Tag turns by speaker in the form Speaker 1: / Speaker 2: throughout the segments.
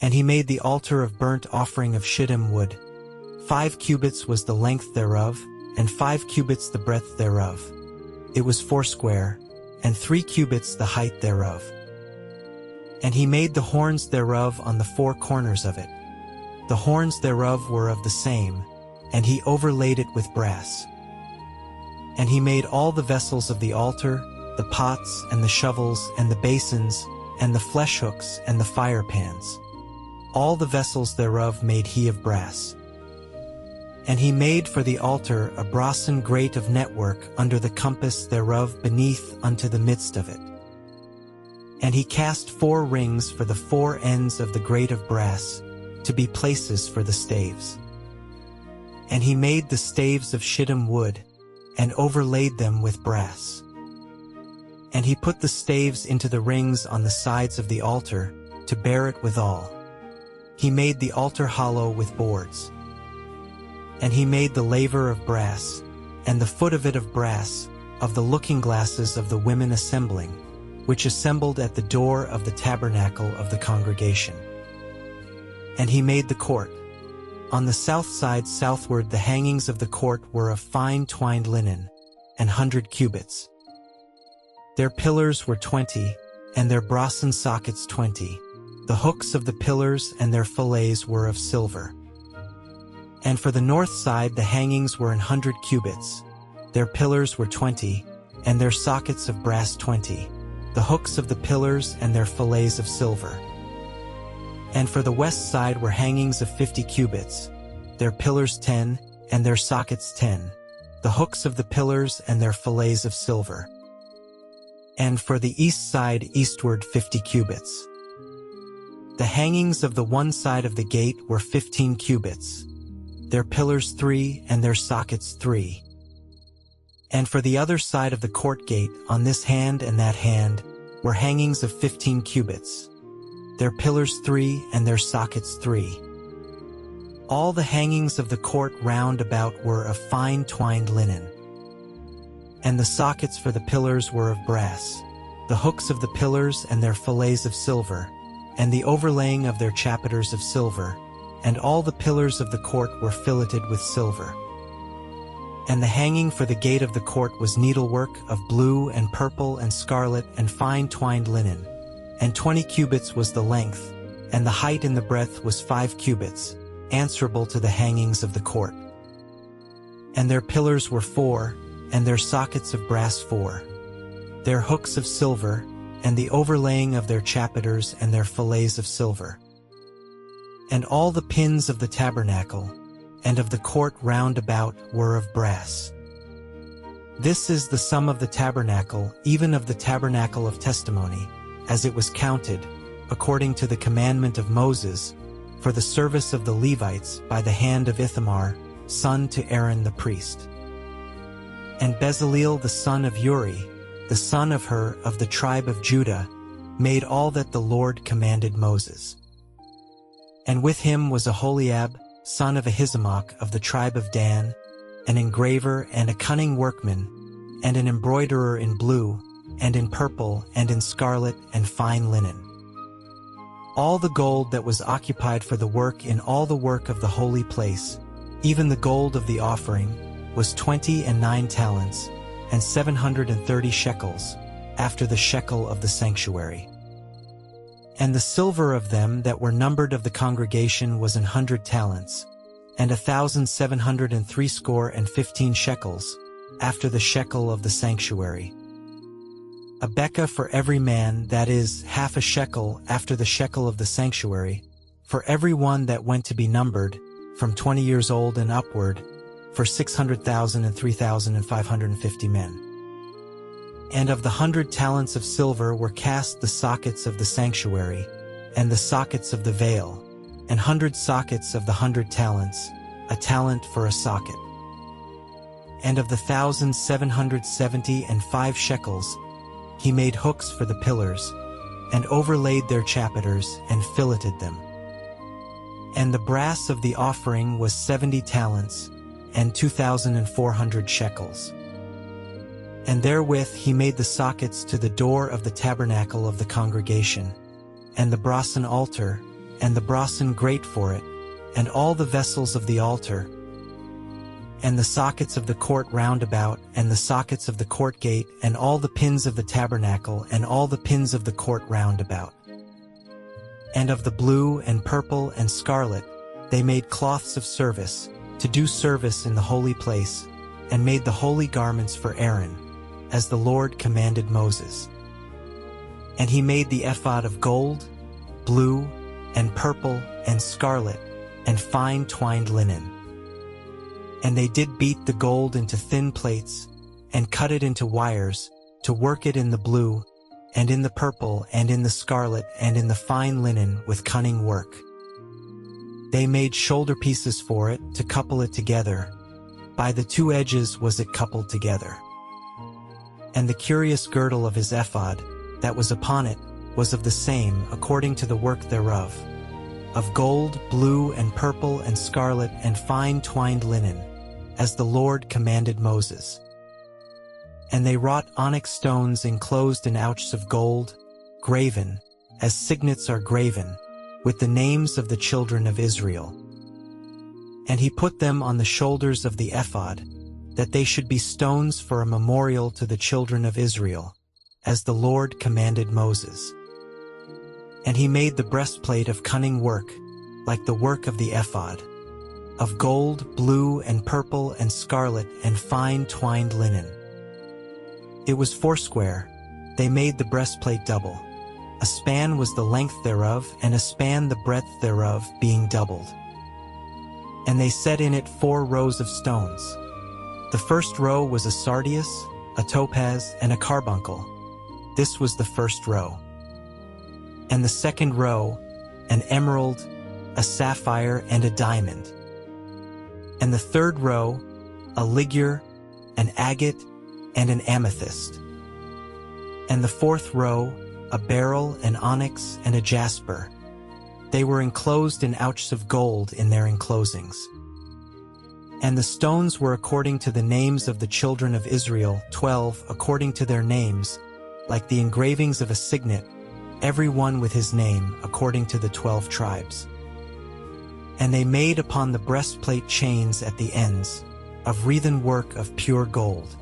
Speaker 1: And he made the altar of burnt offering of shittim wood. 5 cubits was the length thereof, and 5 cubits the breadth thereof. It was foursquare, and 3 cubits the height thereof. And he made the horns thereof on the 4 corners of it. The horns thereof were of the same, and he overlaid it with brass. And he made all the vessels of the altar, the pots, and the shovels, and the basins, and the flesh hooks, and the fire pans. All the vessels thereof made he of brass. And he made for the altar a brassen grate of network under the compass thereof beneath unto the midst of it. And he cast 4 rings for the 4 ends of the grate of brass, to be places for the staves. And he made the staves of shittim wood, and overlaid them with brass. And he put the staves into the rings on the sides of the altar, to bear it withal. He made the altar hollow with boards. And he made the laver of brass, and the foot of it of brass, of the looking glasses of the women assembling, which assembled at the door of the tabernacle of the congregation. And he made the court. On the south side southward the hangings of the court were of fine twined linen, 100 cubits. Their pillars were 20, and their brassen sockets 20. The hooks of the pillars and their fillets were of silver. And for the north side the hangings were 100 cubits. Their pillars were 20, and their sockets of brass 20. The hooks of the pillars and their fillets of silver. And for the west side were hangings of 50 cubits. Their pillars 10, and their sockets 10. The hooks of the pillars and their fillets of silver. And for the east side eastward 50 cubits. The hangings of the one side of the gate were 15 cubits. Their pillars 3, and their sockets 3. And for the other side of the court gate, on this hand and that hand, were hangings of 15 cubits. Their pillars 3, and their sockets 3. All the hangings of the court round about were of fine twined linen. And the sockets for the pillars were of brass. The hooks of the pillars and their fillets of silver, and the overlaying of their chapiters of silver, and all the pillars of the court were filleted with silver. And the hanging for the gate of the court was needlework of blue and purple and scarlet and fine twined linen, and 20 cubits was the length, and the height and the breadth was 5 cubits, answerable to the hangings of the court. And their pillars were 4, and their sockets of brass 4. Their hooks of silver, and the overlaying of their chapiters and their fillets of silver. And all the pins of the tabernacle, and of the court round about, were of brass. This is the sum of the tabernacle, even of the tabernacle of testimony, as it was counted, according to the commandment of Moses, for the service of the Levites by the hand of Ithamar, son to Aaron the priest. And Bezaleel the son of Uri, the son of Hur of the tribe of Judah, made all that the Lord commanded Moses. And with him was Aholiab, son of Ahisamach of the tribe of Dan, an engraver and a cunning workman, and an embroiderer in blue, and in purple, and in scarlet, and fine linen. All the gold that was occupied for the work in all the work of the holy place, even the gold of the offering, was 29 talents, and 730 shekels, after the shekel of the sanctuary. And the silver of them that were numbered of the congregation was 100 talents, and 1,760 shekels, after the shekel of the sanctuary. A bekah for every man, that is, half a shekel after the shekel of the sanctuary, for every one that went to be numbered, from 20 years old and upward, for 600,000 and 3,550 men. And of the 100 talents of silver were cast the sockets of the sanctuary, and the sockets of the veil, and 100 sockets of the 100 talents, a talent for a socket. And of the 1,775 shekels, he made hooks for the pillars, and overlaid their chapiters, and filleted them. And the brass of the offering was 70 talents, and 2,400 shekels. And therewith he made the sockets to the door of the tabernacle of the congregation, and the brassen altar, and the brasen grate for it, and all the vessels of the altar, and the sockets of the court round about, and the sockets of the court gate, and all the pins of the tabernacle, and all the pins of the court round about. And of the blue and purple and scarlet they made cloths of service, to do service in the holy place, and made the holy garments for Aaron, as the Lord commanded Moses. And he made the ephod of gold, blue, and purple, and scarlet, and fine twined linen. And they did beat the gold into thin plates, and cut it into wires, to work it in the blue, and in the purple, and in the scarlet, and in the fine linen with cunning work. They made shoulder pieces for it, to couple it together. By the two edges was it coupled together. And the curious girdle of his ephod, that was upon it, was of the same, according to the work thereof, of gold, blue, and purple, and scarlet, and fine twined linen, as the Lord commanded Moses. And they wrought onyx stones enclosed in ouches of gold, graven, as signets are graven, with the names of the children of Israel. And he put them on the shoulders of the ephod, that they should be stones for a memorial to the children of Israel, as the Lord commanded Moses. And he made the breastplate of cunning work, like the work of the ephod, of gold, blue, and purple, and scarlet, and fine twined linen. It was foursquare. They made the breastplate double. A span was the length thereof, and a span the breadth thereof, being doubled. And they set in it 4 rows of stones. The first row was a sardius, a topaz, and a carbuncle. This was the first row. And the second row, an emerald, a sapphire, and a diamond. And the third row, a ligure, an agate, and an amethyst. And the fourth row, a beryl, an onyx, and a jasper. They were enclosed in ouches of gold in their enclosings. And the stones were according to the names of the children of Israel, 12 according to their names, like the engravings of a signet, every one with his name, according to the 12 tribes. And they made upon the breastplate chains at the ends, of wreathen work of pure gold.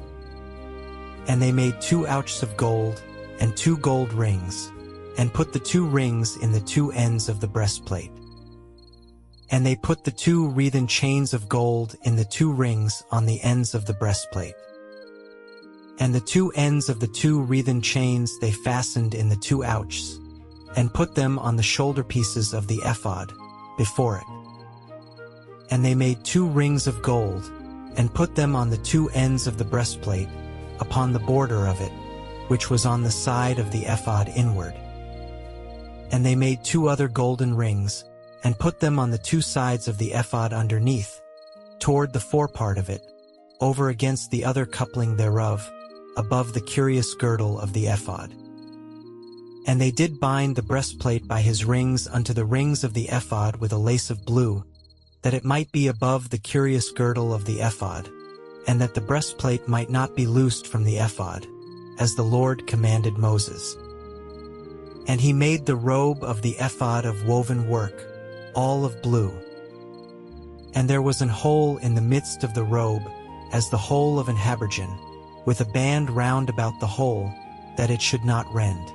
Speaker 1: And they made 2 ouches of gold, and 2 gold rings, and put the 2 rings in the 2 ends of the breastplate. And they put the 2 wreathen chains of gold in the 2 rings on the ends of the breastplate. And the 2 ends of the 2 wreathen chains they fastened in the 2 ouches, and put them on the shoulder pieces of the ephod, before it. And they made 2 rings of gold, and put them on the 2 ends of the breastplate, upon the border of it, which was on the side of the ephod inward. And they made 2 other golden rings, and put them on the 2 sides of the ephod underneath, toward the forepart of it, over against the other coupling thereof, above the curious girdle of the ephod. And they did bind the breastplate by his rings unto the rings of the ephod with a lace of blue, that it might be above the curious girdle of the ephod, and that the breastplate might not be loosed from the ephod, as the Lord commanded Moses. And he made the robe of the ephod of woven work, all of blue. And there was an hole in the midst of the robe, as the hole of an habergeon, with a band round about the hole, that it should not rend.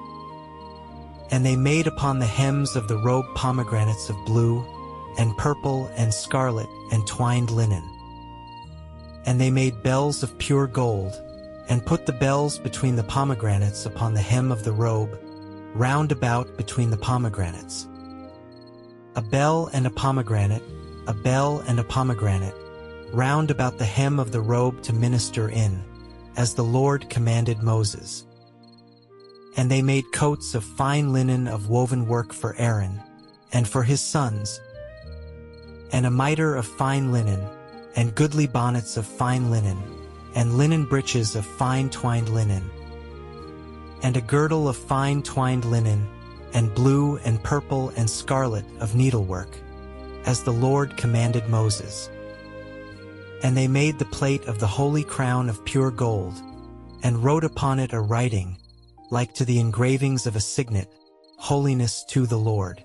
Speaker 1: And they made upon the hems of the robe pomegranates of blue, and purple, and scarlet, and twined linen. And they made bells of pure gold, and put the bells between the pomegranates upon the hem of the robe, round about between the pomegranates. A bell and a pomegranate, a bell and a pomegranate, round about the hem of the robe to minister in, as the Lord commanded Moses. And they made coats of fine linen of woven work for Aaron, and for his sons, and a mitre of fine linen, and goodly bonnets of fine linen, and linen breeches of fine twined linen, and a girdle of fine twined linen, and blue and purple and scarlet of needlework, as the Lord commanded Moses. And they made the plate of the holy crown of pure gold, and wrote upon it a writing, like to the engravings of a signet, Holiness to the Lord.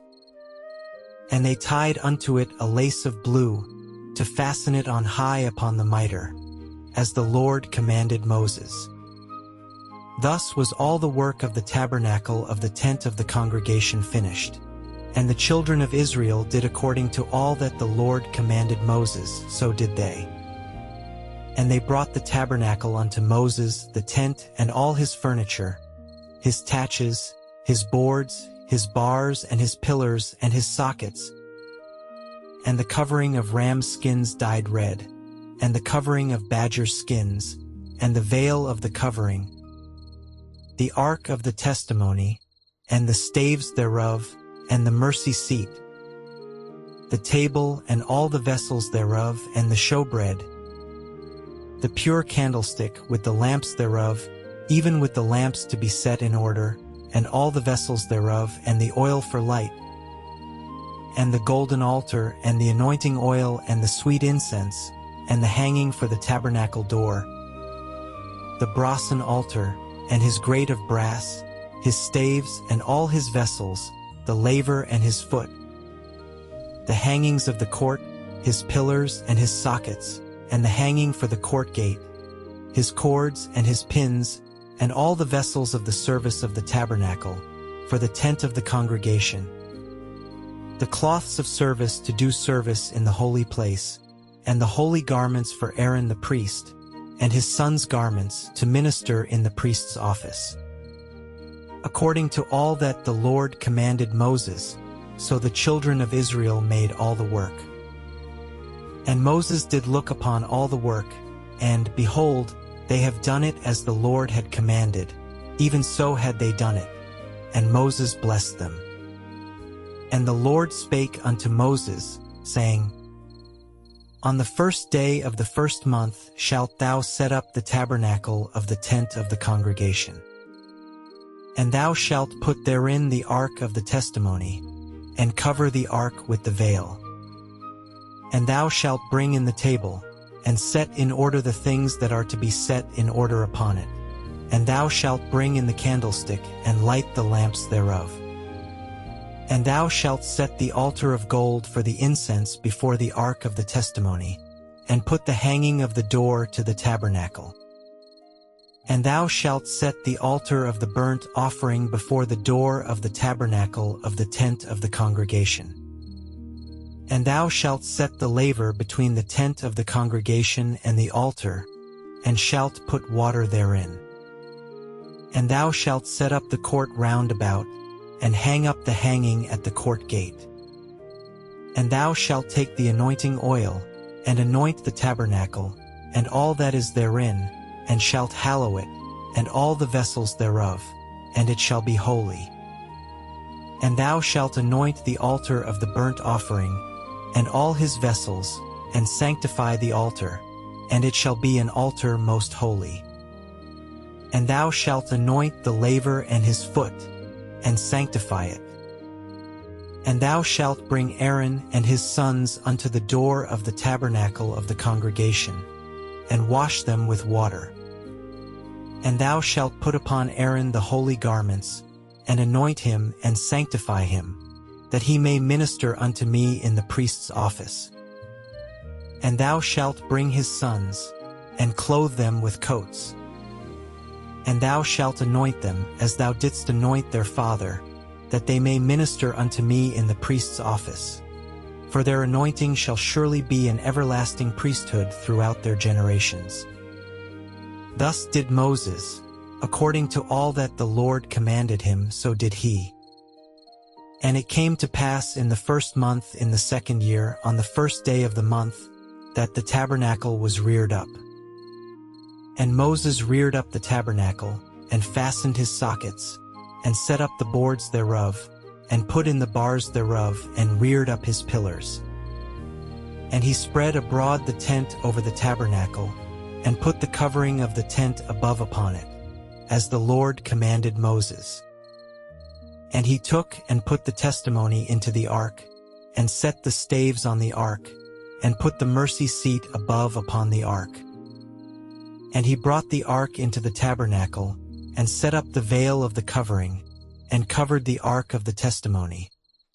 Speaker 1: And they tied unto it a lace of blue, to fasten it on high upon the mitre, as the Lord commanded Moses. Thus was all the work of the tabernacle of the tent of the congregation finished. And the children of Israel did according to all that the Lord commanded Moses, so did they. And they brought the tabernacle unto Moses, the tent and all his furniture, his taches, his boards, his bars and his pillars and his sockets, and the covering of ram's skins dyed red, and the covering of badger skins, and the veil of the covering, the ark of the testimony, and the staves thereof, and the mercy seat, the table and all the vessels thereof, and the showbread, the pure candlestick with the lamps thereof, even with the lamps to be set in order, and all the vessels thereof, and the oil for light, and the golden altar, and the anointing oil, and the sweet incense, and the hanging for the tabernacle door, the brasen altar, and his grate of brass, his staves, and all his vessels, the laver and his foot, the hangings of the court, his pillars and his sockets, and the hanging for the court gate, his cords and his pins, and all the vessels of the service of the tabernacle, for the tent of the congregation, the cloths of service to do service in the holy place, and the holy garments for Aaron the priest, and his sons' garments to minister in the priest's office. According to all that the Lord commanded Moses, so the children of Israel made all the work. And Moses did look upon all the work, and, behold, they have done it as the Lord had commanded, even so had they done it. And Moses blessed them. And the Lord spake unto Moses, saying, On the first day of the first month shalt thou set up the tabernacle of the tent of the congregation. And thou shalt put therein the ark of the testimony, and cover the ark with the veil. And thou shalt bring in the table, and set in order the things that are to be set in order upon it. And thou shalt bring in the candlestick, and light the lamps thereof. And thou shalt set the altar of gold for the incense before the ark of the testimony, and put the hanging of the door to the tabernacle. And thou shalt set the altar of the burnt offering before the door of the tabernacle of the tent of the congregation. And thou shalt set the laver between the tent of the congregation and the altar, and shalt put water therein. And thou shalt set up the court round about, and hang up the hanging at the court gate. And thou shalt take the anointing oil, and anoint the tabernacle, and all that is therein, and shalt hallow it, and all the vessels thereof, and it shall be holy. And thou shalt anoint the altar of the burnt offering, and all his vessels, and sanctify the altar, and it shall be an altar most holy. And thou shalt anoint the laver and his foot, and sanctify it. And thou shalt bring Aaron and his sons unto the door of the tabernacle of the congregation, and wash them with water. And thou shalt put upon Aaron the holy garments, and anoint him and sanctify him, that he may minister unto me in the priest's office. And thou shalt bring his sons, and clothe them with coats. And thou shalt anoint them as thou didst anoint their father, that they may minister unto me in the priest's office. For their anointing shall surely be an everlasting priesthood throughout their generations. Thus did Moses, according to all that the Lord commanded him, so did he. And it came to pass in the first month in the second year, on the first day of the month, that the tabernacle was reared up. And Moses reared up the tabernacle, and fastened his sockets, and set up the boards thereof, and put in the bars thereof, and reared up his pillars. And he spread abroad the tent over the tabernacle, and put the covering of the tent above upon it, as the Lord commanded Moses. And he took and put the testimony into the ark, and set the staves on the ark, and put the mercy seat above upon the ark. And he brought the ark into the tabernacle, and set up the veil of the covering, and covered the ark of the testimony,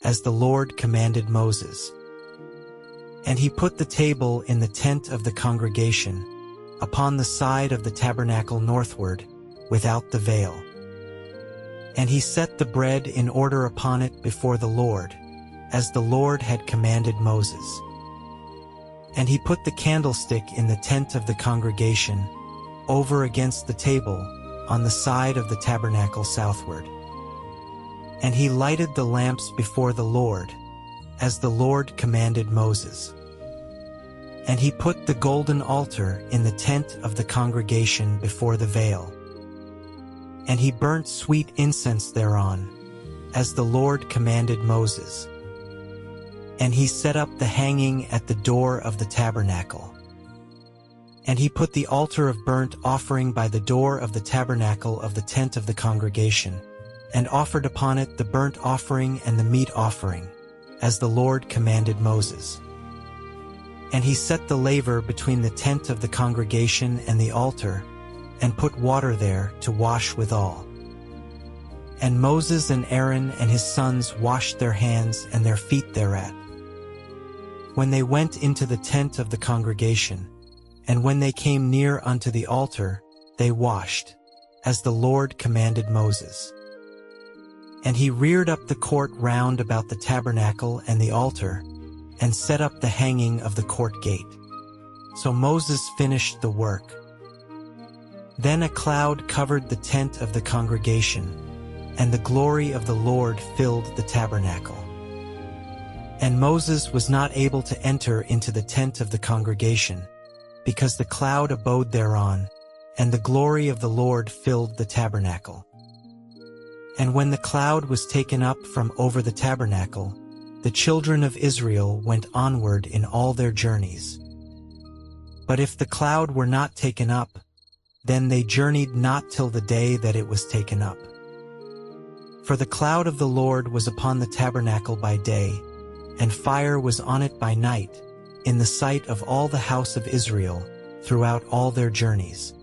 Speaker 1: as the Lord commanded Moses. And he put the table in the tent of the congregation, upon the side of the tabernacle northward, without the veil. And he set the bread in order upon it before the Lord, as the Lord had commanded Moses. And he put the candlestick in the tent of the congregation, over against the table, on the side of the tabernacle southward. And he lighted the lamps before the Lord, as the Lord commanded Moses. And he put the golden altar in the tent of the congregation before the veil. And he burnt sweet incense thereon, as the Lord commanded Moses. And he set up the hanging at the door of the tabernacle. And he put the altar of burnt offering by the door of the tabernacle of the tent of the congregation, and offered upon it the burnt offering and the meat offering, as the Lord commanded Moses. And he set the laver between the tent of the congregation and the altar, and put water there to wash withal. And Moses and Aaron and his sons washed their hands and their feet thereat. When they went into the tent of the congregation, and when they came near unto the altar, they washed, as the Lord commanded Moses. And he reared up the court round about the tabernacle and the altar, and set up the hanging of the court gate. So Moses finished the work. Then a cloud covered the tent of the congregation, and the glory of the Lord filled the tabernacle. And Moses was not able to enter into the tent of the congregation, because the cloud abode thereon, and the glory of the Lord filled the tabernacle. And when the cloud was taken up from over the tabernacle, the children of Israel went onward in all their journeys. But if the cloud were not taken up, then they journeyed not till the day that it was taken up. For the cloud of the Lord was upon the tabernacle by day, and fire was on it by night, in the sight of all the house of Israel, throughout all their journeys.